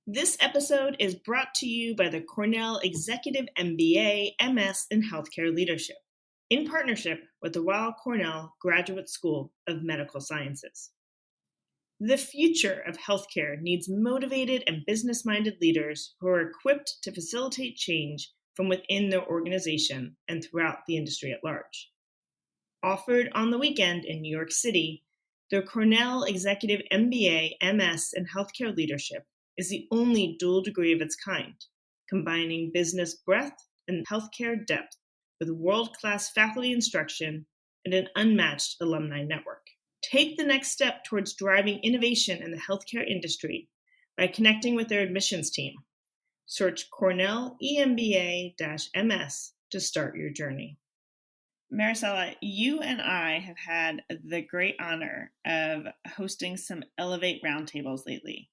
This episode is brought to you by the Cornell Executive MBA MS in Healthcare Leadership, in partnership with the Weill Cornell Graduate School of Medical Sciences. The future of healthcare needs motivated and business-minded leaders who are equipped to facilitate change from within their organization and throughout the industry at large. Offered on the weekend in New York City, the Cornell Executive MBA MS in Healthcare Leadership is the only dual degree of its kind, combining business breadth and healthcare depth with world-class faculty instruction and an unmatched alumni network. Take the next step towards driving innovation in the healthcare industry by connecting with their admissions team. Search Cornell EMBA-MS to start your journey. Maricella, you and I have had the great honor of hosting some Ellevate roundtables lately.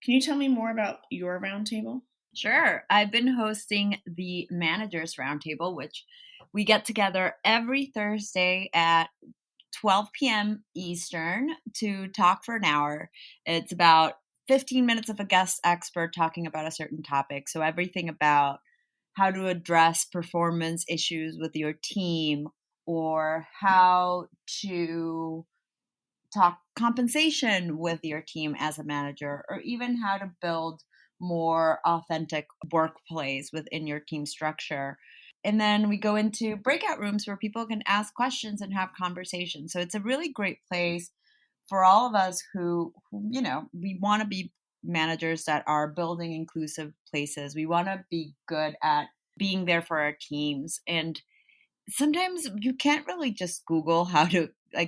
Can you tell me more about your roundtable? Sure. I've been hosting the Managers Roundtable, which we get together every Thursday at 12 p.m. Eastern to talk for an hour. It's about 15 minutes of a guest expert talking about a certain topic. So everything about how to address performance issues with your team, or how to talk compensation with your team as a manager, or even how to build more authentic workplace within your team structure. And then we go into breakout rooms where people can ask questions and have conversations. So it's a really great place for all of us who we want to be managers that are building inclusive places. We want to be good at being there for our teams. And sometimes you can't really just Google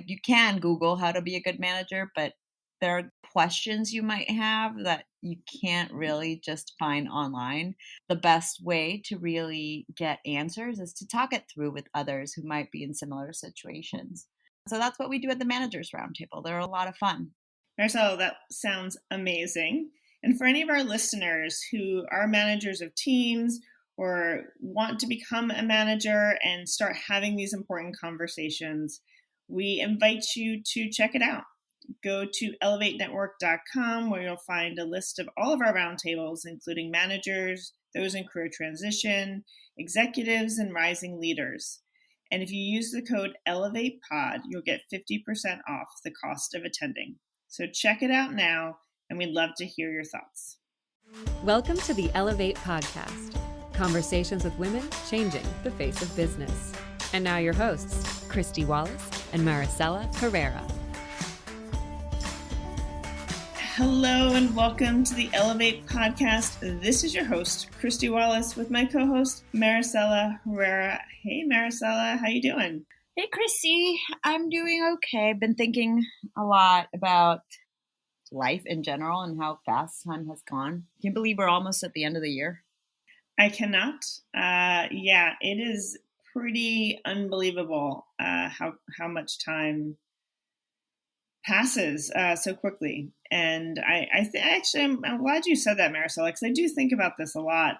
you can Google how to be a good manager, but there are questions you might have that you can't really just find online. The best way to really get answers is to talk it through with others who might be in similar situations. So that's what we do at the Managers Roundtable. They're a lot of fun. Maricella, that sounds amazing. And for any of our listeners who are managers of teams or want to become a manager and start having these important conversations, we invite you to check it out. Go to ellevatenetwork.com, where you'll find a list of all of our roundtables, including managers, those in career transition, executives, and rising leaders. And if you use the code ELEVATEPOD, you'll get 50% off the cost of attending. So check it out now, and we'd love to hear your thoughts. Welcome to the Ellevate podcast, conversations with women changing the face of business. And now your hosts, Kristy, Wallace, and Maricella, Herrera. Hello and welcome to the Ellevate podcast. This is your host, Kristy Wallace, with my co-host, Maricella Herrera. Hey, Maricella, how you doing? Hey, Kristy. I'm doing okay. I've been thinking a lot about life in general and how fast time has gone. Can you believe we're almost at the end of the year? I cannot. Yeah, it is pretty unbelievable how much time passes so quickly. And I'm glad you said that, Maricella, because I do think about this a lot.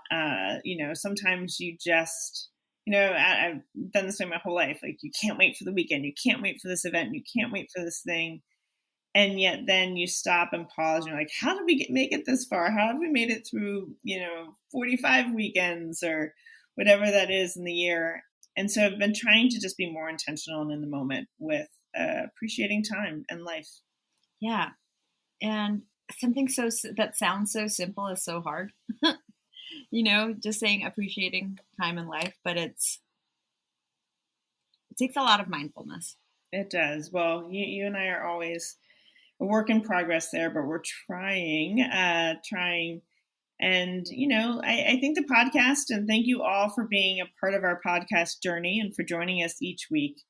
Sometimes you just, I've done this way my whole life. Like, you can't wait for the weekend. You can't wait for this event. You can't wait for this thing. And yet then you stop and pause and you're like, how did we make it this far? How have we made it through, 45 weekends or whatever that is in the year? And so I've been trying to just be more intentional and in the moment with appreciating time and life. Yeah. And something that sounds so simple is so hard, just saying appreciating time and life, but it takes a lot of mindfulness. It does. Well, you and I are always a work in progress there, but we're trying. And, I think the podcast, and thank you all for being a part of our podcast journey and for joining us each week,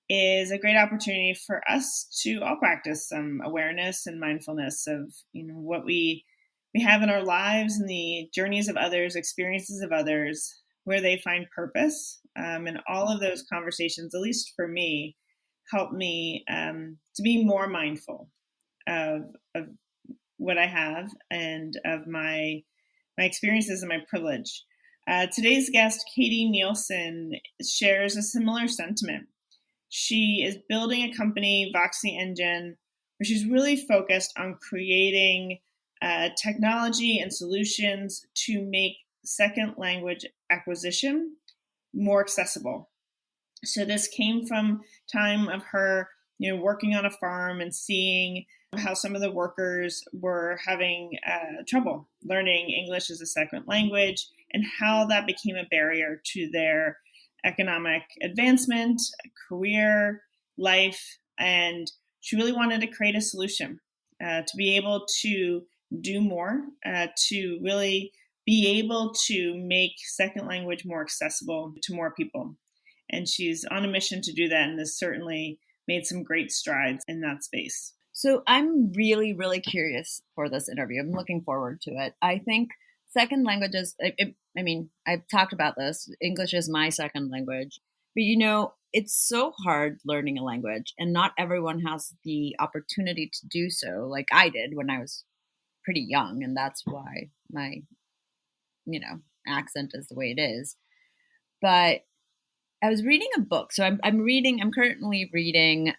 is a great opportunity for us to all practice some awareness and mindfulness of, what we have in our lives and the journeys of others, experiences of others, where they find purpose. And all of those conversations, at least for me, help me to be more mindful of what I have and of my experiences and my privilege. Today's guest, Katharine Nielson, shares a similar sentiment. She is building a company, Voxy Engine, where she's really focused on creating technology and solutions to make second language acquisition more accessible. So this came from time of her, working on a farm and seeing how some of the workers were having trouble learning English as a second language, and how that became a barrier to their economic advancement, career, life. And she really wanted to create a solution to be able to do more, to really be able to make second language more accessible to more people. And she's on a mission to do that, and has certainly made some great strides in that space. So I'm really, really curious for this interview. I'm looking forward to it. I think second languages, I've talked about this. English is my second language. But, it's so hard learning a language, and not everyone has the opportunity to do so like I did when I was pretty young. And that's why my, accent is the way it is. But I was reading a book. So I'm currently reading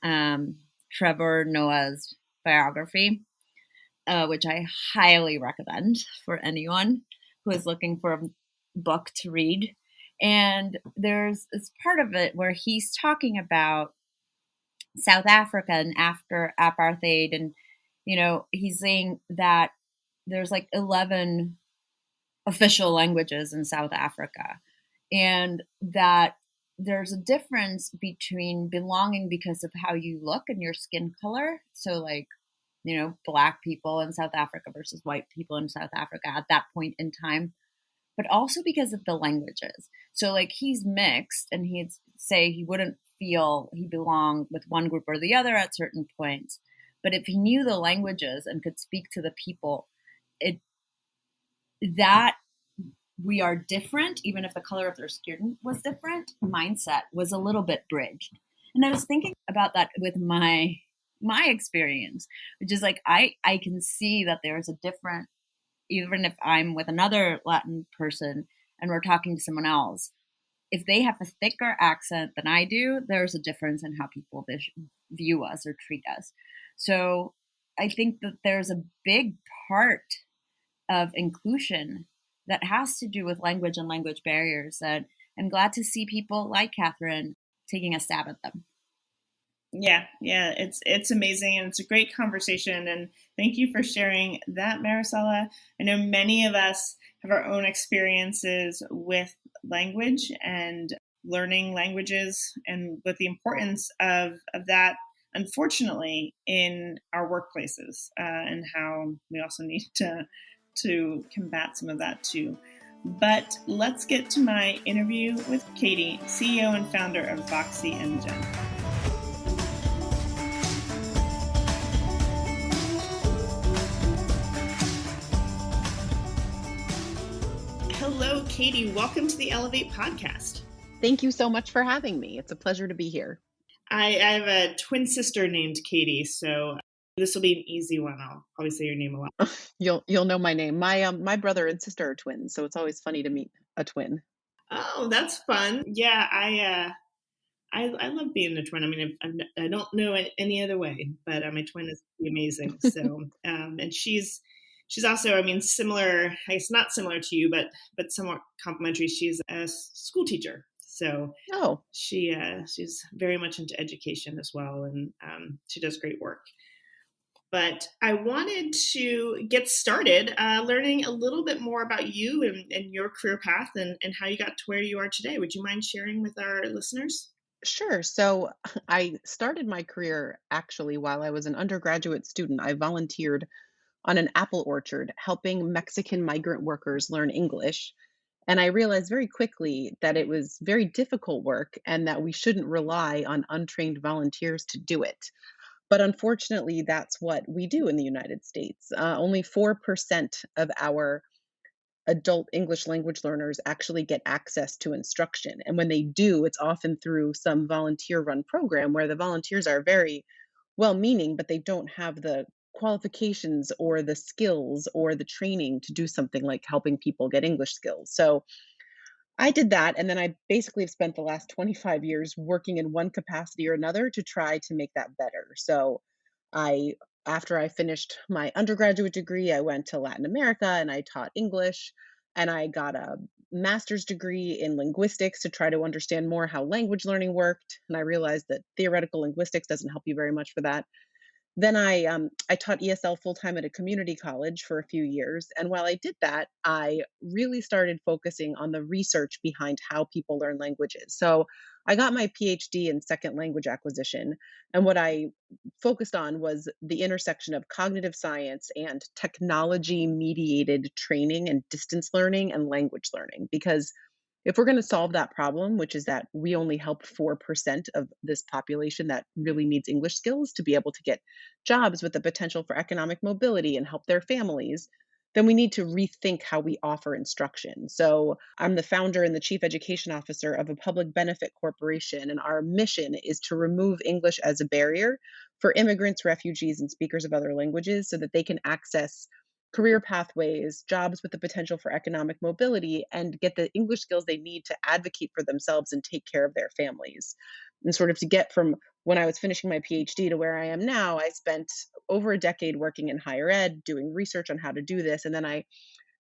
Trevor Noah's biography, which I highly recommend for anyone who is looking for a book to read. And there's this part of it where he's talking about South Africa and after apartheid. And, he's saying that there's like 11 official languages in South Africa, and that there's a difference between belonging because of how you look and your skin color. So like, Black people in South Africa versus white people in South Africa at that point in time, but also because of the languages. So like he's mixed, and he'd say he wouldn't feel he belonged with one group or the other at certain points. But if he knew the languages and could speak to the people, that we are different, even if the color of their skin was different, mindset was a little bit bridged. And I was thinking about that with my experience, which is like, I can see that there's a different, even if I'm with another Latin person and we're talking to someone else, if they have a thicker accent than I do, there's a difference in how people view us or treat us. So I think that there's a big part of inclusion that has to do with language and language barriers, that I'm glad to see people like Katharine taking a stab at them. Yeah, it's amazing, and it's a great conversation, and thank you for sharing that, Maricella. I know many of us have our own experiences with language and learning languages, and with the importance of that, unfortunately, in our workplaces, and how we also need to combat some of that too. But let's get to my interview with Katie, CEO and founder of Voxy and Gen. Hello, Katie. Welcome to the Ellevate podcast. Thank you so much for having me. It's a pleasure to be here. I have a twin sister named Katie, so this will be an easy one. I'll probably say your name a lot. You'll know my name. My brother and sister are twins, so it's always funny to meet a twin. Oh, that's fun. Yeah, I love being a twin. I mean, I don't know it any other way, but my twin is amazing. So, and she's also, similar. I guess not similar to you, but somewhat complementary. She's a school teacher. So she's very much into education as well, and she does great work. But I wanted to get started learning a little bit more about you and your career path and how you got to where you are today. Would you mind sharing with our listeners? Sure. So I started my career actually while I was an undergraduate student. I volunteered on an apple orchard helping Mexican migrant workers learn English. And I realized very quickly that it was very difficult work and that we shouldn't rely on untrained volunteers to do it. But unfortunately, that's what we do in the United States. Only 4% of our adult English language learners actually get access to instruction. And when they do, it's often through some volunteer run program where the volunteers are very well meaning, but they don't have the qualifications or the skills or the training to do something like helping people get English skills. So I did that. And then I basically have spent the last 25 years working in one capacity or another to try to make that better. So I after I finished my undergraduate degree, I went to Latin America and I taught English. And I got a master's degree in linguistics to try to understand more how language learning worked. And I realized that theoretical linguistics doesn't help you very much for that. Then I taught ESL full time at a community college for a few years, and while I did that, I really started focusing on the research behind how people learn languages. So I got my PhD in second language acquisition, and what I focused on was the intersection of cognitive science and technology mediated training and distance learning and language learning. Because if we're going to solve that problem, which is that we only help 4% of this population that really needs English skills to be able to get jobs with the potential for economic mobility and help their families, then we need to rethink how we offer instruction. So I'm the founder and the chief education officer of a public benefit corporation, and our mission is to remove English as a barrier for immigrants, refugees, and speakers of other languages so that they can access career pathways, jobs with the potential for economic mobility, and get the English skills they need to advocate for themselves and take care of their families. And sort of to get from when I was finishing my PhD to where I am now, I spent over a decade working in higher ed, doing research on how to do this. And then I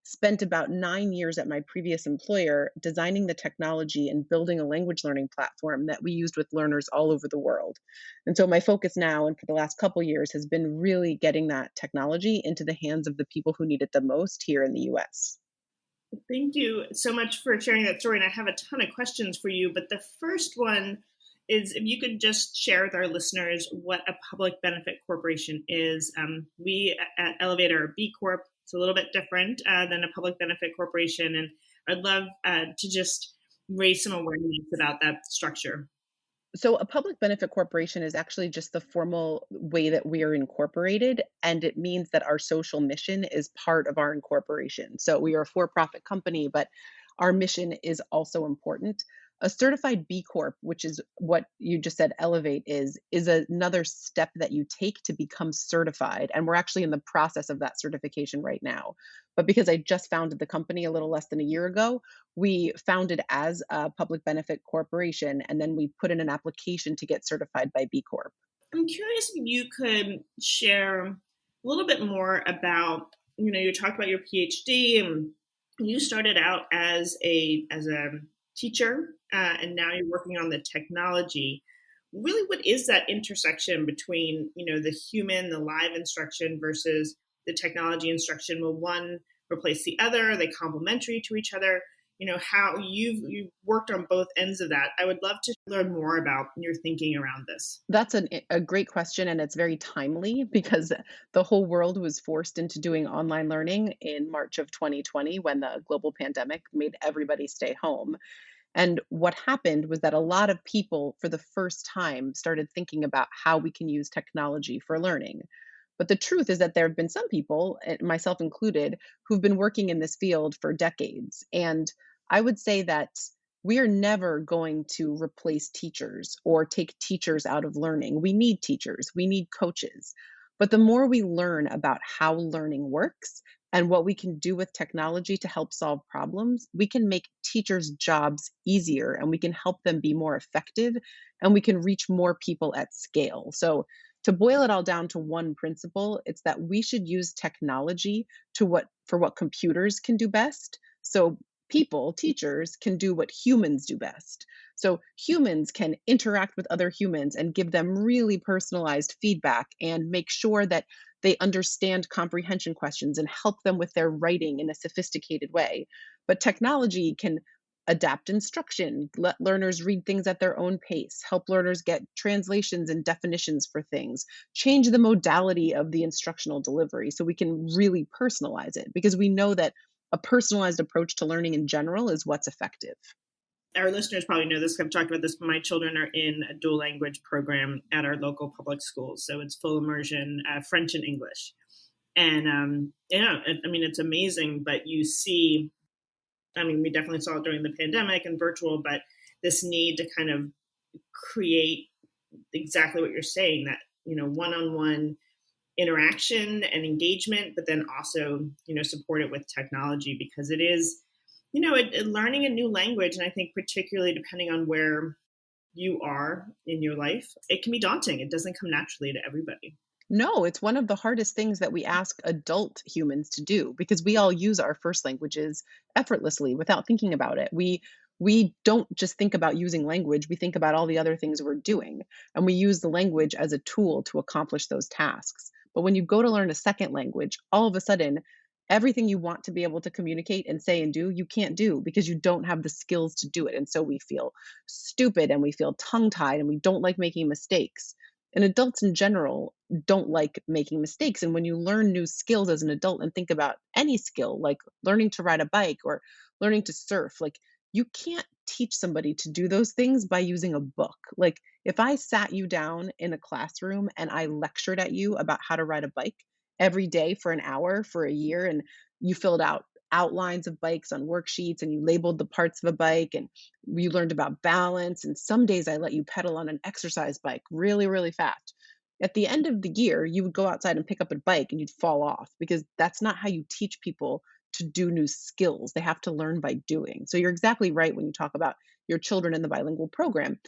spent about 9 years at my previous employer designing the technology and building a language learning platform that we used with learners all over the world. And so my focus now and for the last couple years has been really getting that technology into the hands of the people who need it the most here in the US. Thank you so much for sharing that story. And I have a ton of questions for you. But the first one is if you could just share with our listeners what a public benefit corporation is. We at Ellevate are a B Corp. It's a little bit different than a public benefit corporation. And I'd love to just raise some awareness about that structure. So a public benefit corporation is actually just the formal way that we are incorporated, and it means that our social mission is part of our incorporation. So we are a for-profit company, but our mission is also important. A certified B Corp, which is what you just said, Ellevate is another step that you take to become certified. And we're actually in the process of that certification right now. But because I just founded the company a little less than a year ago, we founded as a public benefit corporation, and then we put in an application to get certified by B Corp. I'm curious if you could share a little bit more about, you talked about your PhD and you started out as a teacher, and now you're working on the technology. Really, what is that intersection between, the human, the live instruction versus the technology instruction? Will one replace the other? Are they complementary to each other? How you've worked on both ends of that. I would love to learn more about your thinking around this. That's a great question, and it's very timely because the whole world was forced into doing online learning in March of 2020 when the global pandemic made everybody stay home. And what happened was that a lot of people, for the first time, started thinking about how we can use technology for learning. But the truth is that there have been some people, myself included, who've been working in this field for decades. And I would say that we are never going to replace teachers or take teachers out of learning. We need teachers, we need coaches. But the more we learn about how learning works and what we can do with technology to help solve problems, we can make teachers' jobs easier and we can help them be more effective and we can reach more people at scale. So to boil it all down to one principle, it's that we should use technology for what computers can do best. So people, teachers, can do what humans do best. So humans can interact with other humans and give them really personalized feedback and make sure that they understand comprehension questions and help them with their writing in a sophisticated way. But technology can adapt instruction, let learners read things at their own pace, help learners get translations and definitions for things, change the modality of the instructional delivery so we can really personalize it because we know that a personalized approach to learning in general is what's effective. Our listeners probably know this. I've talked about this, but my children are in a dual language program at our local public schools. So it's full immersion, French and English. And, it's amazing, but you see, we definitely saw it during the pandemic and virtual, but this need to kind of create exactly what you're saying, that, one-on-one interaction and engagement, but then also, support it with technology because it is, learning a new language. And I think particularly depending on where you are in your life, it can be daunting. It doesn't come naturally to everybody. No, it's one of the hardest things that we ask adult humans to do because we all use our first languages effortlessly without thinking about it. We don't just think about using language, we think about all the other things we're doing, and we use the language as a tool to accomplish those tasks. But when you go to learn a second language, all of a sudden everything you want to be able to communicate and say and do, you can't do because you don't have the skills to do it. And so we feel stupid and we feel tongue-tied and we don't like making mistakes. And adults in general don't like making mistakes. And when you learn new skills as an adult and think about any skill, like learning to ride a bike or learning to surf, like you can't teach somebody to do those things by using a book. Like if I sat you down in a classroom and I lectured at you about how to ride a bike every day for an hour for a year, and you filled out outlines of bikes on worksheets and you labeled the parts of a bike and you learned about balance, and some days I let you pedal on an exercise bike really, really fast. At the end of the year, you would go outside and pick up a bike and you'd fall off because that's not how you teach people to do new skills. They have to learn by doing. So you're exactly right when you talk about your children in the bilingual program.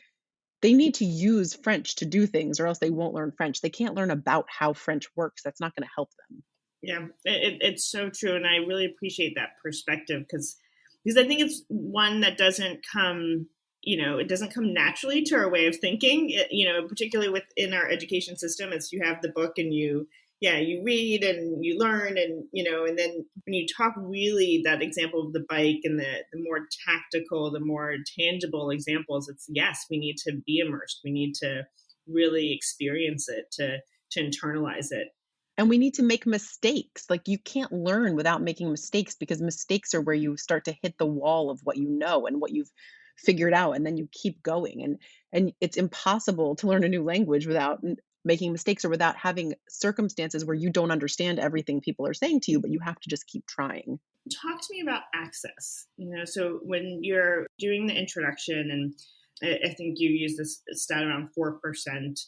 They need to use French to do things or else they won't learn French. They can't learn about how French works. That's not going to help them. Yeah, it's so true, and I really appreciate that perspective because I think it's one that doesn't come, it doesn't come naturally to our way of thinking. Particularly within our education system, it's you have the book and you read and you learn, and then when you talk really that example of the bike and the more tactical, the more tangible examples, it's yes, we need to be immersed, we need to really experience it to internalize it. And we need to make mistakes. Like you can't learn without making mistakes because mistakes are where you start to hit the wall of what you know and what you've figured out and then you keep going. And it's impossible to learn a new language without making mistakes or without having circumstances where you don't understand everything people are saying to you, but you have to just keep trying. Talk to me about access. So when you're doing the introduction, and I think you use this stat around 4%.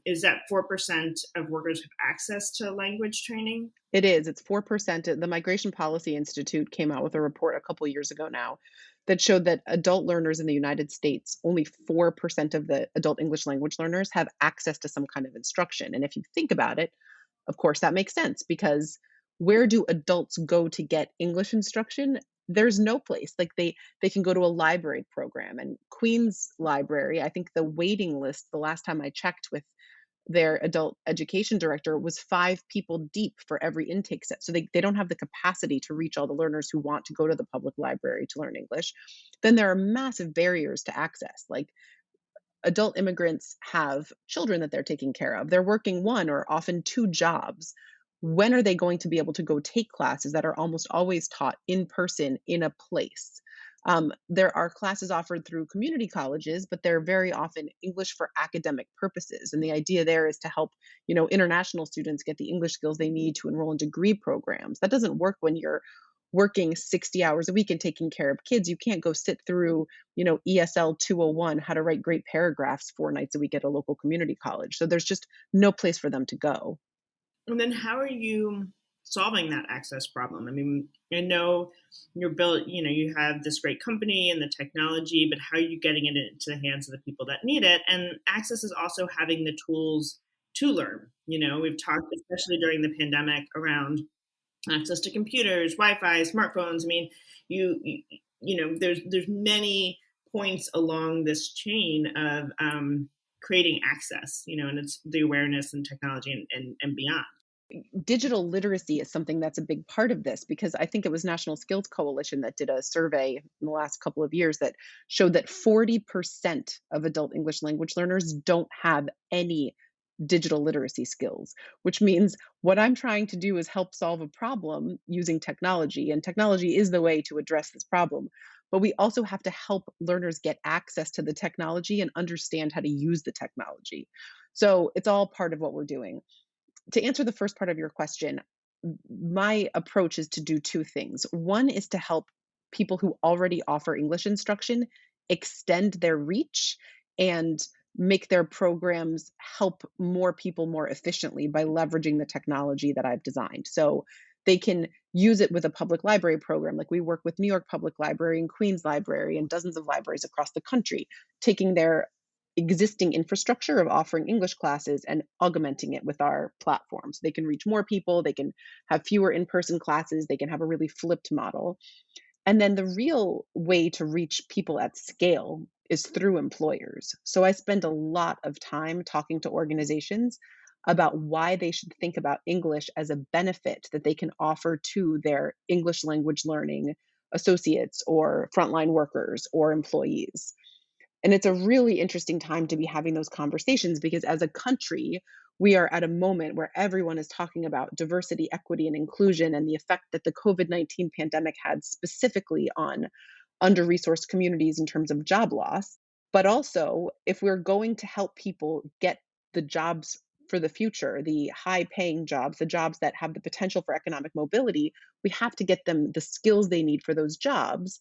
Is that 4% of workers have access to language training? It is. It's 4%. The Migration Policy Institute came out with a report a couple years ago now that showed that adult learners in the United States, only 4% of the adult English language learners have access to some kind of instruction. And if you think about it, of course, that makes sense because where do adults go to get English instruction? There's no place. Like they can go to a library program, and Queen's Library, I think the waiting list the last time I checked with their adult education director was 5 people deep for every intake set. So they don't have the capacity to reach all the learners who want to go to the public library to learn English. Then there are massive barriers to access. Like adult immigrants have children that they're taking care of. They're working one or often two jobs. When are they going to be able to go take classes that are almost always taught in person in a place? There are classes offered through community colleges, but they're very often English for academic purposes. And the idea there is to help, international students get the English skills they need to enroll in degree programs. That doesn't work when you're working 60 hours a week and taking care of kids. You can't go sit through, ESL 201, how to write great paragraphs 4 nights a week at a local community college. So there's just no place for them to go. And then how are you solving that access problem? I mean, I know you have this great company and the technology, but how are you getting it into the hands of the people that need it? And access is also having the tools to learn. We've talked, especially during the pandemic, around access to computers, Wi-Fi, smartphones. I mean, there's many points along this chain of creating access, and it's the awareness and technology and beyond. Digital literacy is something that's a big part of this because I think it was National Skills Coalition that did a survey in the last couple of years that showed that 40% of adult English language learners don't have any digital literacy skills, which means what I'm trying to do is help solve a problem using technology, and technology is the way to address this problem. But we also have to help learners get access to the technology and understand how to use the technology. So it's all part of what we're doing. To answer the first part of your question, my approach is to do 2 things. One is to help people who already offer English instruction extend their reach and make their programs help more people more efficiently by leveraging the technology that I've designed. So they can use it with a public library program. Like we work with New York Public Library and Queens Library and dozens of libraries across the country, taking their existing infrastructure of offering English classes and augmenting it with our platform. So they can reach more people, they can have fewer in-person classes, they can have a really flipped model. And then the real way to reach people at scale is through employers. So I spend a lot of time talking to organizations about why they should think about English as a benefit that they can offer to their English language learning associates or frontline workers or employees. And it's a really interesting time to be having those conversations because as a country, we are at a moment where everyone is talking about diversity, equity, and inclusion and the effect that the COVID-19 pandemic had specifically on under resourced communities in terms of job loss. But also, if we're going to help people get the jobs for the future, the high paying jobs, the jobs that have the potential for economic mobility, we have to get them the skills they need for those jobs.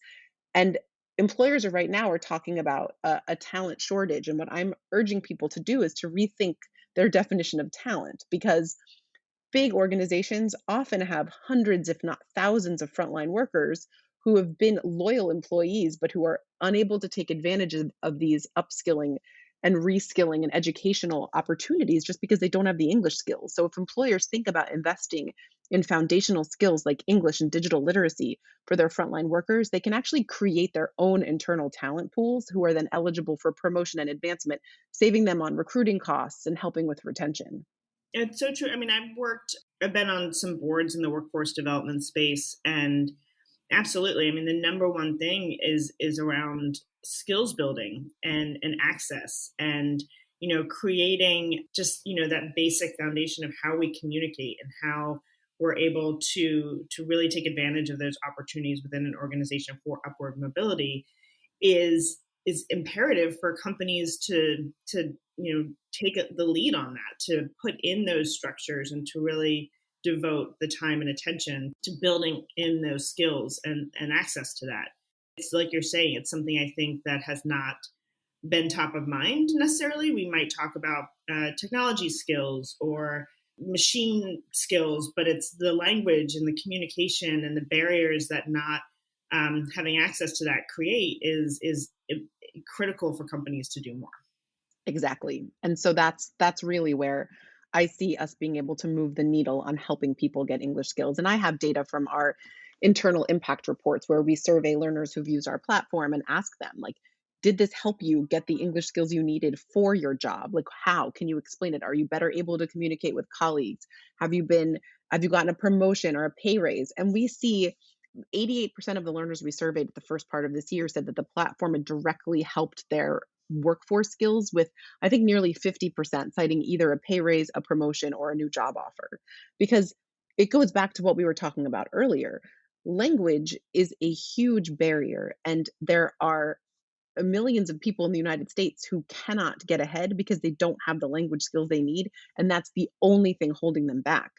And employers are right now are talking about a talent shortage. And what I'm urging people to do is to rethink their definition of talent because big organizations often have hundreds, if not thousands, of frontline workers who have been loyal employees, but who are unable to take advantage of these upskilling and reskilling and educational opportunities just because they don't have the English skills. So if employers think about investing in foundational skills like English and digital literacy for their frontline workers, they can actually create their own internal talent pools who are then eligible for promotion and advancement, saving them on recruiting costs and helping with retention. It's so true. I mean, I've been on some boards in the workforce development space, and absolutely. I mean, the number one thing is around skills building and access and, creating just, that basic foundation of how we communicate and how we're able to really take advantage of those opportunities within an organization for upward mobility is imperative for companies to take the lead on that, to put in those structures and to really devote the time and attention to building in those skills and access to that. It's like you're saying, it's something I think that has not been top of mind necessarily. We might talk about technology skills or machine skills, but it's the language and the communication and the barriers that not having access to that create is critical for companies to do more. Exactly. And so that's really where I see us being able to move the needle on helping people get English skills. And I have data from our internal impact reports where we survey learners who've used our platform and ask them, like, did this help you get the English skills you needed for your job? Like, how can you explain it? Are you better able to communicate with colleagues? Have you gotten a promotion or a pay raise? And we see 88% of the learners we surveyed at the first part of this year said that the platform had directly helped their workforce skills, with I think nearly 50% citing either a pay raise, a promotion, or a new job offer. Because it goes back to what we were talking about earlier. Language is a huge barrier, and there are millions of people in the United States who cannot get ahead because they don't have the language skills they need, and that's the only thing holding them back.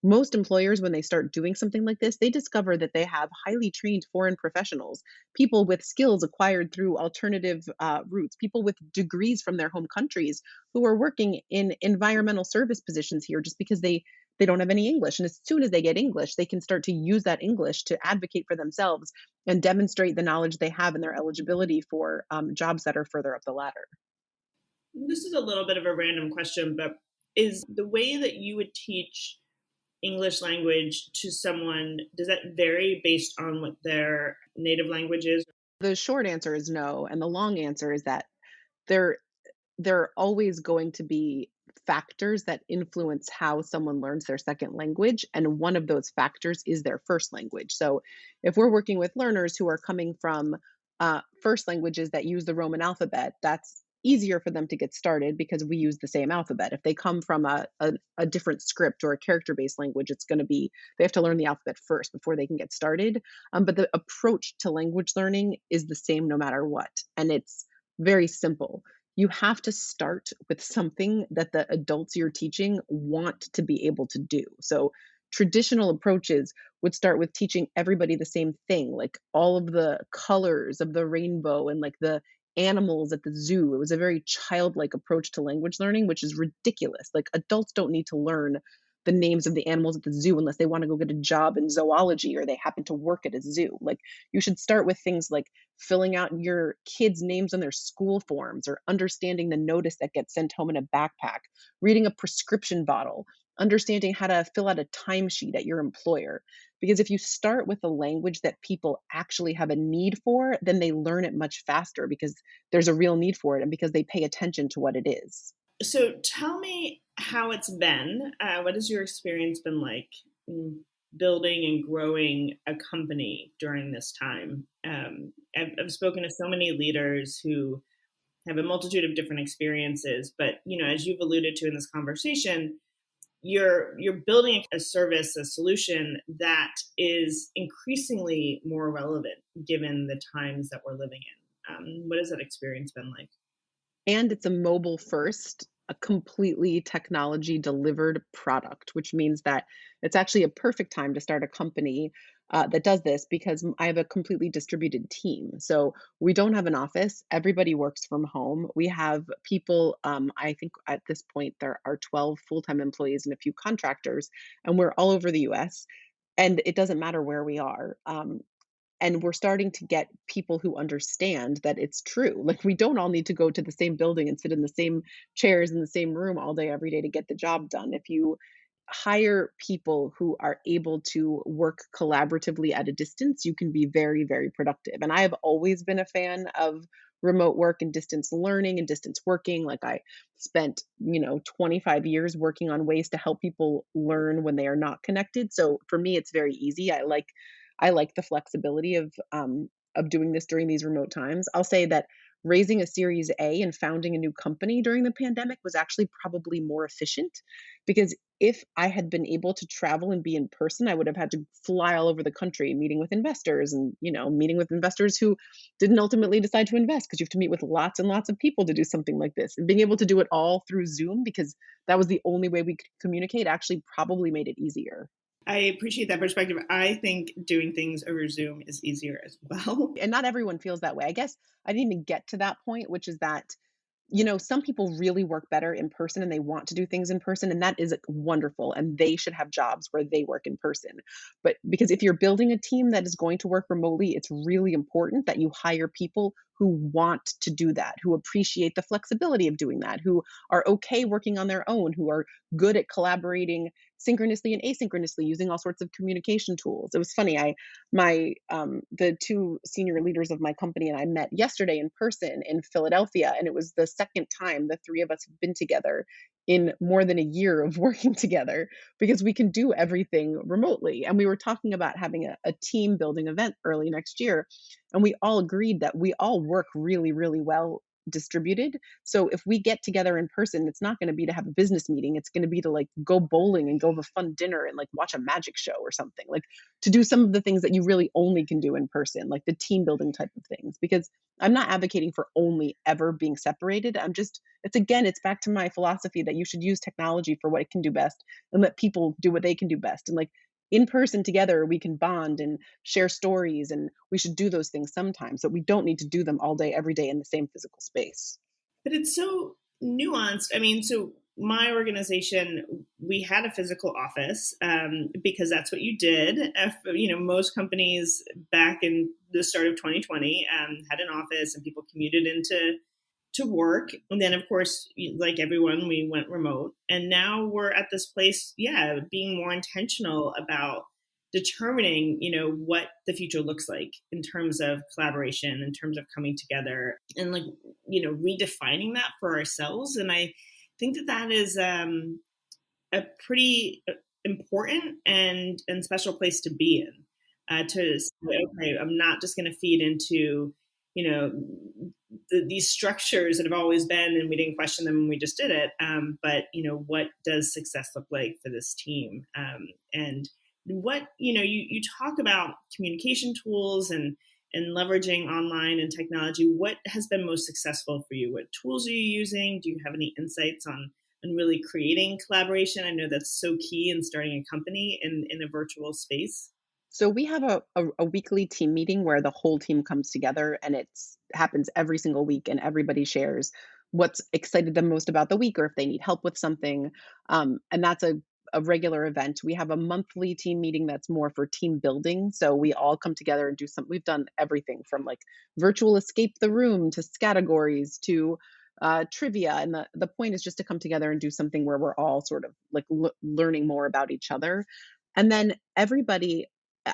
Most employers, when they start doing something like this, they discover that they have highly trained foreign professionals, people with skills acquired through alternative routes, people with degrees from their home countries who are working in environmental service positions here just because they don't have any English. And as soon as they get English, they can start to use that English to advocate for themselves and demonstrate the knowledge they have and their eligibility for jobs that are further up the ladder. This is a little bit of a random question, but is the way that you would teach English language to someone, does that vary based on what their native language is? The short answer is no. And the long answer is that there are always going to be factors that influence how someone learns their second language. And one of those factors is their first language. So if we're working with learners who are coming from first languages that use the Roman alphabet, that's easier for them to get started because we use the same alphabet. If they come from a different script or a character-based language, it's going to be, they have to learn the alphabet first before they can get started. But the approach to language learning is the same no matter what. And it's very simple. You have to start with something that the adults you're teaching want to be able to do. So traditional approaches would start with teaching everybody the same thing, like all of the colors of the rainbow and like the animals at the zoo. It was a very childlike approach to language learning, which is ridiculous. Like adults don't need to learn the names of the animals at the zoo unless they want to go get a job in zoology or they happen to work at a zoo. Like, you should start with things like filling out your kids' names on their school forms or understanding the notice that gets sent home in a backpack, reading a prescription bottle, understanding how to fill out a timesheet at your employer. Because if you start with a language that people actually have a need for, then they learn it much faster because there's a real need for it and because they pay attention to what it is. So tell me how it's been. What has your experience been like in building and growing a company during this time? I've spoken to so many leaders who have a multitude of different experiences, but as you've alluded to in this conversation, you're building a service, a solution that is increasingly more relevant given the times that we're living in. What has that experience been like? And it's a mobile first, a completely technology delivered product, which means that it's actually a perfect time to start a company that does this because I have a completely distributed team. So we don't have an office. Everybody works from home. We have people, I think at this point, there are 12 full time employees and a few contractors, and we're all over the US. And it doesn't matter where we are. And we're starting to get people who understand that it's true. Like, we don't all need to go to the same building and sit in the same chairs in the same room all day, every day to get the job done. If you hire people who are able to work collaboratively at a distance, you can be very, very productive. And I have always been a fan of remote work and distance learning and distance working. Like, I spent, 25 years working on ways to help people learn when they are not connected. So for me, it's very easy. I like the flexibility of doing this during these remote times. I'll say that raising a Series A and founding a new company during the pandemic was actually probably more efficient because if I had been able to travel and be in person, I would have had to fly all over the country meeting with investors and, meeting with investors who didn't ultimately decide to invest because you have to meet with lots and lots of people to do something like this. And being able to do it all through Zoom because that was the only way we could communicate actually probably made it easier. I appreciate that perspective. I think doing things over Zoom is easier as well. And not everyone feels that way. I guess I didn't even get to that point, which is that, some people really work better in person and they want to do things in person, and that is wonderful. And they should have jobs where they work in person. But because if you're building a team that is going to work remotely, it's really important that you hire people who want to do that, who appreciate the flexibility of doing that, who are okay working on their own, who are good at collaborating synchronously and asynchronously using all sorts of communication tools. It was funny. The two senior leaders of my company and I met yesterday in person in Philadelphia, and it was the second time the three of us have been together in more than a year of working together because we can do everything remotely. And we were talking about having a team building event early next year, and we all agreed that we all work really, really well distributed. So if we get together in person, it's not going to be to have a business meeting. It's going to be to like go bowling and go have a fun dinner and like watch a magic show or something, like to do some of the things that you really only can do in person, like the team building type of things. Because I'm not advocating for only ever being separated. It's back to my philosophy that you should use technology for what it can do best and let people do what they can do best. And like in person together, we can bond and share stories, and we should do those things sometimes, but we don't need to do them all day, every day in the same physical space. But it's so nuanced. I mean, so my organization, we had a physical office because that's what you did. Most companies back in the start of 2020 had an office and people commuted into work. And then, of course, like everyone, we went remote. And now we're at this place, being more intentional about determining, what the future looks like in terms of collaboration, in terms of coming together and redefining that for ourselves. And I think that is a pretty important and special place to be in, to say, okay, I'm not just going to feed into, these structures that have always been, and we didn't question them when we just did it. But, what does success look like for this team? And what, you talk about communication tools and leveraging online and technology. What has been most successful for you? What tools are you using? Do you have any insights on really creating collaboration? I know that's so key in starting a company in a virtual space. So we have a weekly team meeting where the whole team comes together, and it happens every single week, and everybody shares what's excited them most about the week or if they need help with something. And that's a a regular event. We have a monthly team meeting that's more for team building. So we all come together and do some, we've done everything from like virtual escape the room to categories to trivia. And the point is just to come together and do something where we're all sort of like learning more about each other. And then everybody,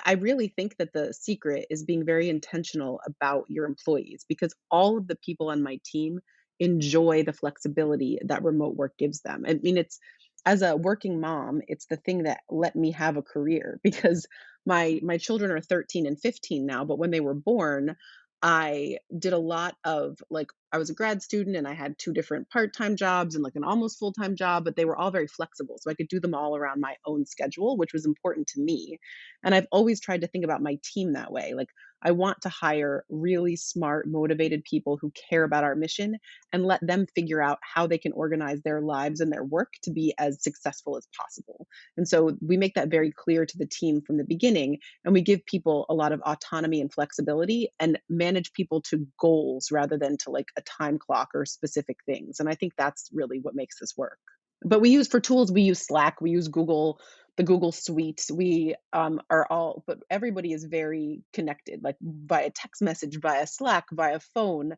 I really think that the secret is being very intentional about your employees, because all of the people on my team enjoy the flexibility that remote work gives them. I mean, it's, as a working mom, it's the thing that let me have a career because my children are 13 and 15 now, but when they were born, I did a lot of like, I was a grad student and I had two different part-time jobs and like an almost full-time job, but they were all very flexible. So I could do them all around my own schedule, which was important to me. And I've always tried to think about my team that way. Like, I want to hire really smart, motivated people who care about our mission and let them figure out how they can organize their lives and their work to be as successful as possible. And so we make that very clear to the team from the beginning, and we give people a lot of autonomy and flexibility and manage people to goals rather than to like a time clock or specific things. And I think that's really what makes this work. But we use, for tools, we use Slack, we use Google, the Google Suite. We are all, but everybody is very connected, like via text message, via Slack, via phone,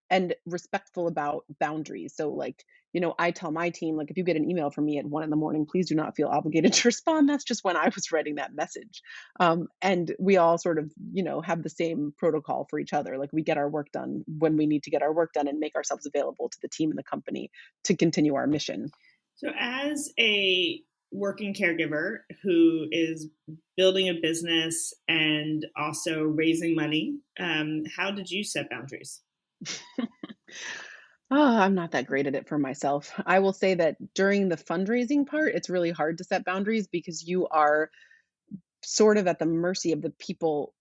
and respectful about boundaries. So like, I tell my team, like, if you get an email from me at 1 a.m, please do not feel obligated to respond. That's just when I was writing that message. And we all sort of, have the same protocol for each other. Like, we get our work done when we need to get our work done and make ourselves available to the team and the company to continue our mission. So as a working caregiver who is building a business and also raising money, how did you set boundaries? Oh, I'm not that great at it for myself. I will say that during the fundraising part, it's really hard to set boundaries because you are sort of at the mercy of the people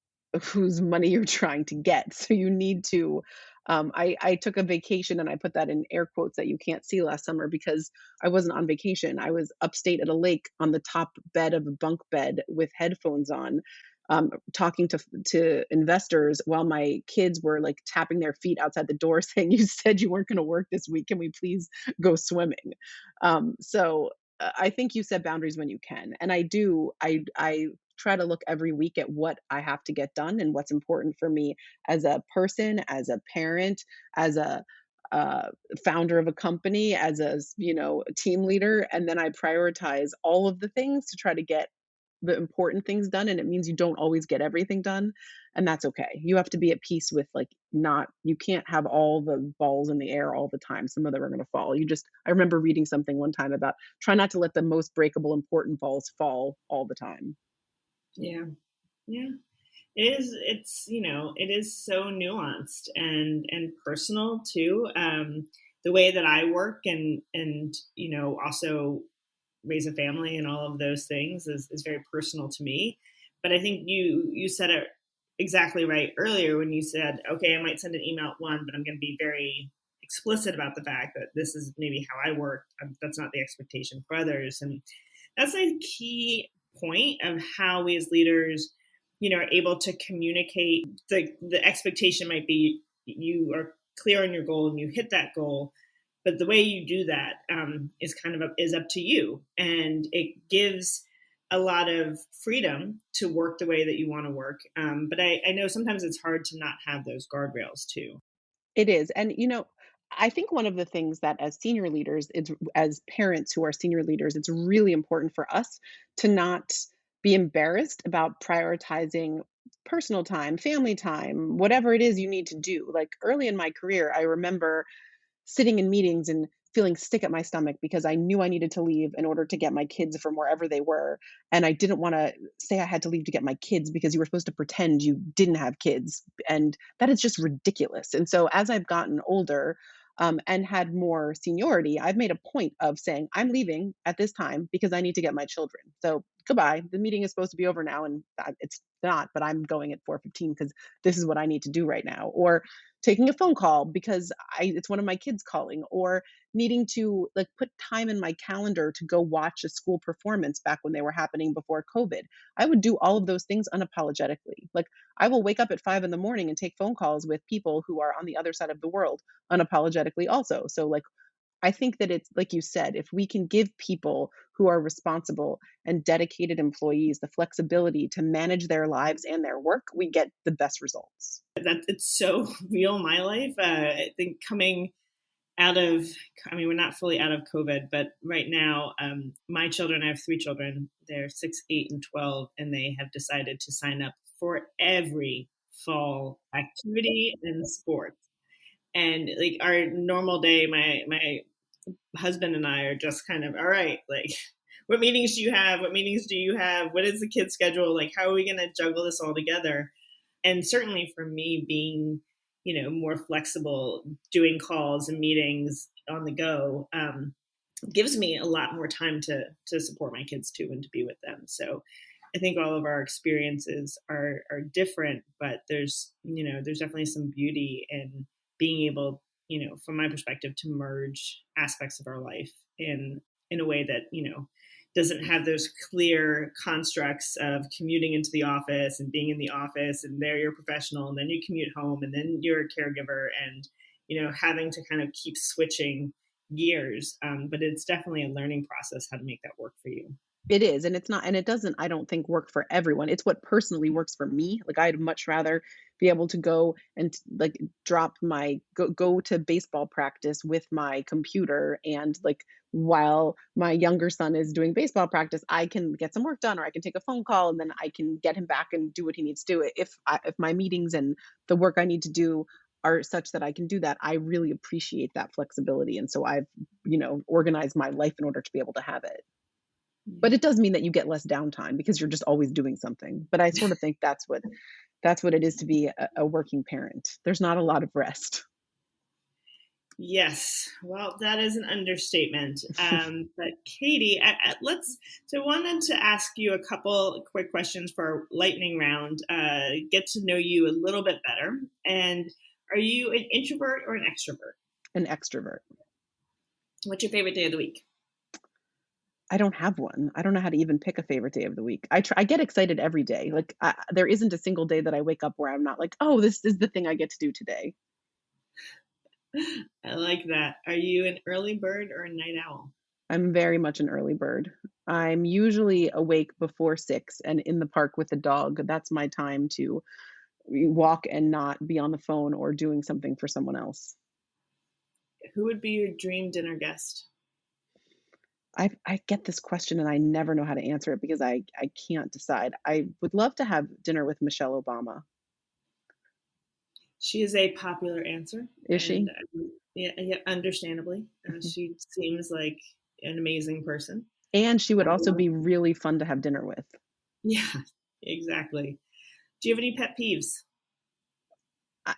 whose money you're trying to get. So you need to. I took a vacation, and I put that in air quotes that you can't see, last summer, because I wasn't on vacation. I was upstate at a lake on the top bed of a bunk bed with headphones on, talking to investors while my kids were like tapping their feet outside the door saying, "You said you weren't going to work this week. Can we please go swimming?" So I think you set boundaries when you can, and I do. I try to look every week at what I have to get done and what's important for me as a person, as a parent, as a uh, founder of a company, as a team leader, and then I prioritize all of the things to try to get the important things done. And it means you don't always get everything done, and that's okay. You have to be at peace with, like, not, you can't have all the balls in the air all the time. Some of them are going to fall. I remember reading something one time about try not to let the most breakable important balls fall all the time. Yeah. Yeah. It is so nuanced and personal too. The way that I work and also raise a family and all of those things is very personal to me. But I think you said it exactly right earlier when you said, okay, I might send an email at 1, but I'm going to be very explicit about the fact that this is maybe how I work. That's not the expectation for others. And that's a key point of how we as leaders, are able to communicate. The expectation might be you are clear on your goal and you hit that goal, but the way you do that is up to you, and it gives a lot of freedom to work the way that you want to work. But I know sometimes it's hard to not have those guardrails too. It is. And, I think one of the things that as senior leaders, it's, as parents who are senior leaders, it's really important for us to not be embarrassed about prioritizing personal time, family time, whatever it is you need to do. Like, early in my career, I remember sitting in meetings and feeling sick at my stomach because I knew I needed to leave in order to get my kids from wherever they were. And I didn't want to say I had to leave to get my kids because you were supposed to pretend you didn't have kids. And that is just ridiculous. And so as I've gotten older, and had more seniority, I've made a point of saying, I'm leaving at this time because I need to get my children. So goodbye. The meeting is supposed to be over now, and it's not, but I'm going at 4:15 because this is what I need to do right now. Or taking a phone call because it's one of my kids calling, or needing to like put time in my calendar to go watch a school performance back when they were happening before COVID. I would do all of those things unapologetically. Like, I will wake up at 5 in the morning and take phone calls with people who are on the other side of the world unapologetically also. So like, I think that it's like you said, if we can give people who are responsible and dedicated employees the flexibility to manage their lives and their work, we get the best results. That it's so real in my life. I think coming out of, I mean, we're not fully out of COVID, but right now, my children, I have 3 children, they're 6, 8, and 12, and they have decided to sign up for every fall activity and sport. And like our normal day, my husband and I are just kind of, all right, like, what meetings do you have? What meetings do you have? What is the kid's schedule? Like, how are we going to juggle this all together? And certainly for me, being, more flexible, doing calls and meetings on the go, gives me a lot more time to support my kids too and to be with them. So I think all of our experiences are different, but there's definitely some beauty in being able, from my perspective, to merge aspects of our life in a way that, doesn't have those clear constructs of commuting into the office and being in the office and there you're a professional and then you commute home and then you're a caregiver and, having to kind of keep switching gears. But it's definitely a learning process how to make that work for you. It is, and it's not, and it doesn't, I don't think, work for everyone. It's what personally works for me. Like, I'd much rather be able to go and like go to baseball practice with my computer, and like while my younger son is doing baseball practice, I can get some work done, or I can take a phone call and then I can get him back and do what he needs to do. If my meetings and the work I need to do are such that I can do that, I really appreciate that flexibility. And so I've, organized my life in order to be able to have it. But it does mean that you get less downtime because you're just always doing something. But I sort of think that's what it is to be a working parent. There's not a lot of rest. Yes, well, that is an understatement. But Katie, so wanted to ask you a couple quick questions for our lightning round, get to know you a little bit better. And are you an introvert or an extrovert? An extrovert. What's your favorite day of the week? I don't have one. I don't know how to even pick a favorite day of the week. I get excited every day. Like, there isn't a single day that I wake up where I'm not like, oh, this is the thing I get to do today. I like that. Are you an early bird or a night owl? I'm very much an early bird. I'm usually awake before 6 and in the park with the dog. That's my time to walk and not be on the phone or doing something for someone else. Who would be your dream dinner guest? I get this question and I never know how to answer it because I can't decide. I would love to have dinner with Michelle Obama. She is a popular answer. Is she? Yeah, understandably. She seems like an amazing person. And she would also be really fun to have dinner with. Yeah, exactly. Do you have any pet peeves?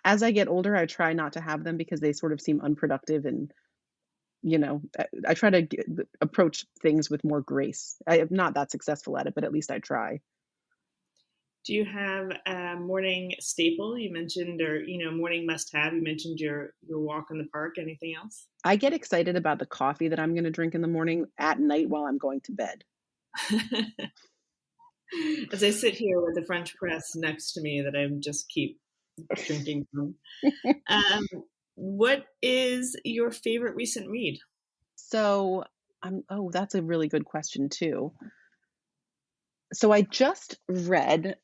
As I get older, I try not to have them because they sort of seem unproductive, and I try to approach things with more grace. I am not that successful at it, but at least I try. Do you have a morning staple you mentioned, or morning must-have? You mentioned your walk in the park. Anything else? I get excited about the coffee that I'm going to drink in the morning at night while I'm going to bed. As I sit here with the French press next to me that I just keep drinking from. What is your favorite recent read? So, that's a really good question too. So I just read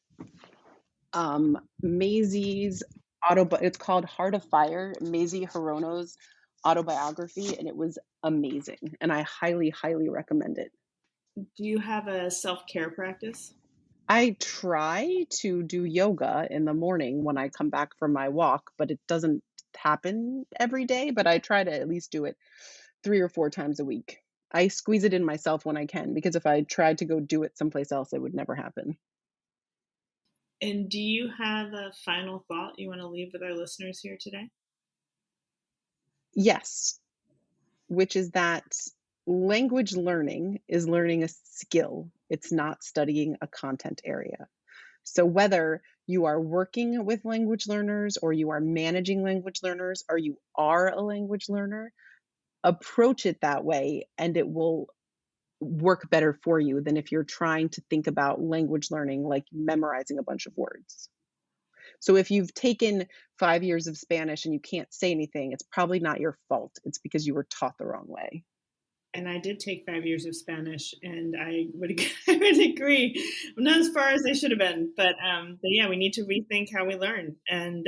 Maisie's it's called Heart of Fire, Maisie Hirono's autobiography, and it was amazing. And I highly, highly recommend it. Do you have a self-care practice? I try to do yoga in the morning when I come back from my walk, but it doesn't happen every day, but I try to at least do it 3 or 4 times a week. I squeeze it in myself when I can, because if I tried to go do it someplace else, it would never happen. And do you have a final thought you want to leave with our listeners here today? Yes, which is that language learning is learning a skill. It's not studying a content area. So whether you are working with language learners or you are managing language learners or you are a language learner, approach it that way and it will work better for you than if you're trying to think about language learning like memorizing a bunch of words. So if you've taken 5 years of Spanish and you can't say anything, it's probably not your fault. It's because you were taught the wrong way. And I did take 5 years of Spanish, and I would agree. I'm not as far as I should have been, but yeah, we need to rethink how we learn and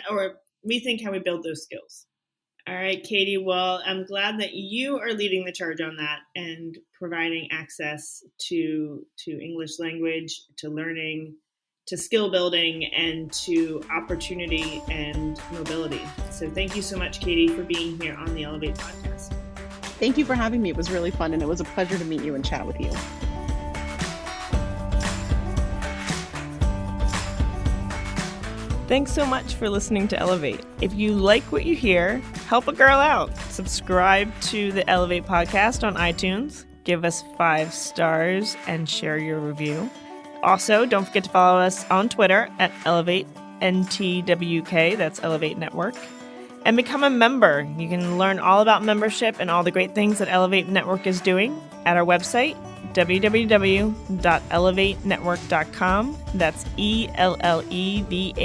or rethink how we build those skills. All right, Katie. Well, I'm glad that you are leading the charge on that and providing access to English language, to learning, to skill building, and to opportunity and mobility. So thank you so much, Katie, for being here on the Ellevate podcast. Thank you for having me. It was really fun, and it was a pleasure to meet you and chat with you. Thanks so much for listening to Ellevate. If you like what you hear, help a girl out. Subscribe to the Ellevate podcast on iTunes, give us 5 stars, and share your review. Also, don't forget to follow us on Twitter at EllevateNTWK, that's Ellevate Network, and become a member. You can learn all about membership and all the great things that Ellevate Network is doing at our website, www.ellevatenetwork.com. That's ELLEVATE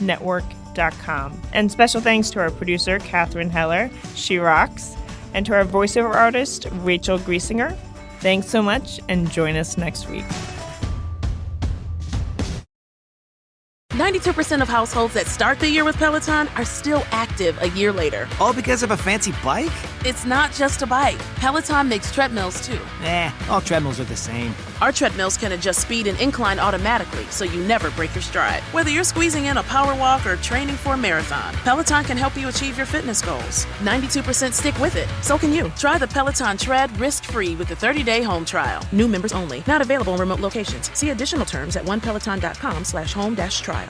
network.com. And special thanks to our producer, Katharine Heller. She rocks. And to our voiceover artist, Rachel Griesinger. Thanks so much, and join us next week. 92% of households that start the year with Peloton are still active a year later. All because of a fancy bike? It's not just a bike. Peloton makes treadmills too. All treadmills are the same. Our treadmills can adjust speed and incline automatically, so you never break your stride. Whether you're squeezing in a power walk or training for a marathon, Peloton can help you achieve your fitness goals. 92% stick with it. So can you. Try the Peloton Tread risk-free with the 30-day home trial. New members only. Not available in remote locations. See additional terms at onepeloton.com/home-trial.